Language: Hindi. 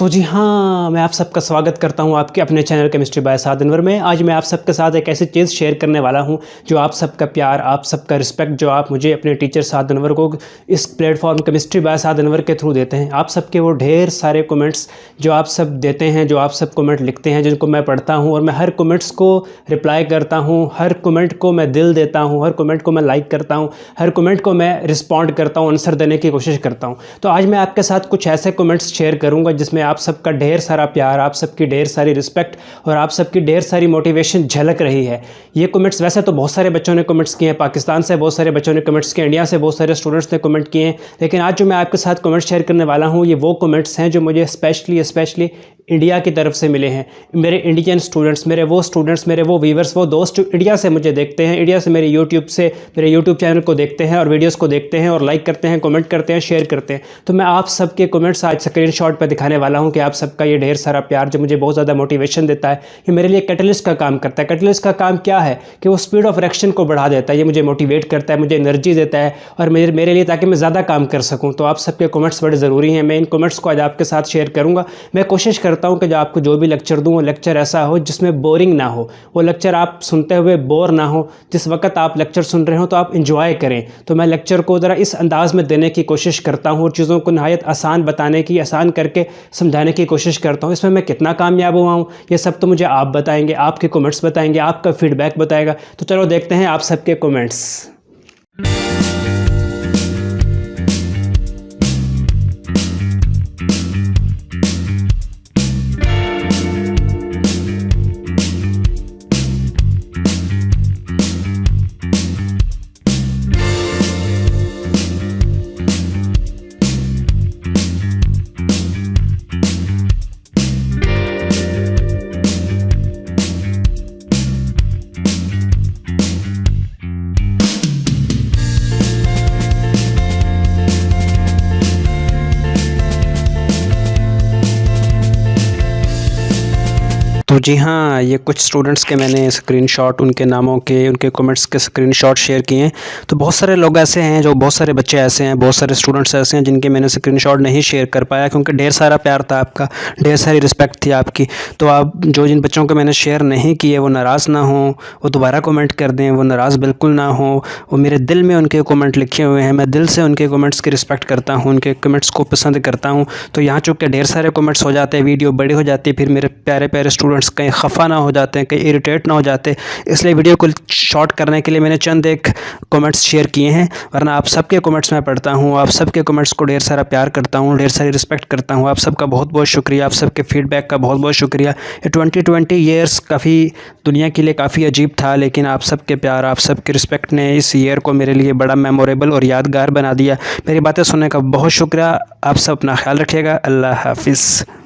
तो जी हाँ, मैं आप सबका स्वागत करता हूँ आपके अपने चैनल केमिस्ट्री बाय साद अनवर में। आज मैं आप सबके साथ एक ऐसी चीज़ शेयर करने वाला हूँ जो आप सबका प्यार, आप सबका रिस्पेक्ट जो आप मुझे अपने टीचर साद अनवर को इस प्लेटफॉर्म केमिस्ट्री बाय साद अनवर के थ्रू देते हैं। आप सबके वो ढेर सारे कमेंट्स जो आप सब देते हैं, जो आप सब कमेंट लिखते हैं, जिनको मैं पढ़ता हूँ और मैं हर कमेंट्स को रिप्लाई करता हूँ, हर कमेंट को मैं दिल देता हूँ, हर कमेंट को मैं लाइक करता हूँ, हर कमेंट को मैं रिस्पॉन्ड करता हूँ, आंसर देने की कोशिश करता हूँ। तो आज मैं आपके साथ कुछ ऐसे कमेंट्स शेयर करूँगा जिसमें आप सबका ढेर सारा प्यार, आप सबकी ढेर सारी रिस्पेक्ट और आप सबकी ढेर सारी मोटिवेशन झलक रही है। ये कमेंट्स वैसे तो बहुत सारे बच्चों ने कमेंट्स किए हैं, पाकिस्तान से बहुत सारे बच्चों ने कमेंट्स किए, इंडिया से बहुत सारे स्टूडेंट्स ने कमेंट किए हैं, लेकिन आज जो मैं आपके साथ कमेंट्स शेयर करने वाला हूँ ये वो कमेंट्स हैं जो मुझे स्पेशली इंडिया की तरफ से मिले हैं। मेरे इंडियन स्टूडेंट्स, मेरे वो व्यूवर्स, वो दोस्त जो इंडिया से मुझे देखते हैं, इंडिया से मेरे यूट्यूब चैनल को देखते हैं और वीडियोस को देखते हैं और लाइक करते हैं, कमेंट करते हैं, शेयर करते हैं। तो मैं आप सबके कमेंट्स आज स्क्रीनशॉट पर दिखाने वाला हूं कि आप सबका ये ढेर सारा प्यार जो मुझे बहुत ज़्यादा मोटिवेशन देता है, ये मेरे लिए कैटलिस्ट का काम करता है। कैटलिस्ट का काम क्या है कि वो स्पीड ऑफ रिएक्शन को बढ़ा देता है, ये मुझे मोटिवेट करता है, मुझे एनर्जी देता है और मेरे लिए ताकि मैं ज़्यादा काम कर सकूँ। तो आप सबके कमेंट्स बड़े ज़रूरी हैं। मैं इन कमेंट्स को आज आपके साथ शेयर करूँगा। मैं कोशिश करता हूँ कि जो आपको जो भी लेक्चर दूँ वो लेक्चर ऐसा हो जिसमें बोरिंग ना हो, वो लेक्चर आप सुनते हुए बोर ना हो। जिस वक्त आप लेक्चर सुन रहे हो तो आप इंजॉय करें। तो मैं लेक्चर को ज़रा इस अंदाज़ में देने की कोशिश करता हूँ और चीज़ों को नहायत आसान बताने की, आसान करके समझाने की कोशिश करता हूँ। इसमें मैं कितना कामयाब हुआ हूँ ये सब तो मुझे आप बताएंगे, आपके कमेंट्स बताएंगे, आपका फीडबैक बताएगा। तो चलो देखते हैं आप सबके कमेंट्स। तो जी हाँ, ये कुछ स्टूडेंट्स के मैंने स्क्रीनशॉट, उनके नामों के, उनके कमेंट्स के स्क्रीनशॉट शेयर किए हैं। तो बहुत सारे लोग ऐसे हैं, जो बहुत सारे बच्चे ऐसे हैं, बहुत सारे स्टूडेंट्स ऐसे हैं जिनके मैंने स्क्रीनशॉट नहीं शेयर कर पाया क्योंकि ढेर सारा प्यार था आपका, ढेर सारी रिस्पेक्ट थी आपकी। तो आप जिन बच्चों को मैंने शेयर नहीं किए वो नाराज़ ना हो, वो दोबारा कमेंट कर दें, वो नाराज़ बिल्कुल ना हो। वो मेरे दिल में उनके कमेंट लिखे हुए हैं, मैं दिल से उनके कमेंट्स की रिस्पेक्ट करता हूँ, उनके कमेंट्स को पसंद करता हूँ। तो यहाँ चूँकि ढेर सारे कमेंट्स हो जाते हैं, वीडियो बड़ी हो जाती है, फिर मेरे प्यारे प्यारे स्टूडेंट्स कहीं खफा ना हो जाते हैं, कहीं इरिटेट ना हो जाते, इसलिए वीडियो को शॉर्ट करने के लिए मैंने चंद एक कमेंट्स शेयर किए हैं। वरना आप सबके कमेंट्स मैं पढ़ता हूँ, आप सबके कमेंट्स को ढेर सारा प्यार करता हूँ, ढेर सारी रिस्पेक्ट करता हूँ। आप सबका बहुत बहुत शुक्रिया, आप सबके फीडबैक का बहुत बहुत शुक्रिया। ये 2020 ईयर्स काफ़ी दुनिया के लिए काफ़ी अजीब था, लेकिन आप सबके प्यार, आप सबके रिस्पेक्ट ने इस ईयर को मेरे लिए बड़ा मेमोरेबल और यादगार बना दिया। मेरी बातें सुनने का बहुत शुक्रिया। आप सब अपना ख्याल रखिएगा। अल्लाह हाफिज़।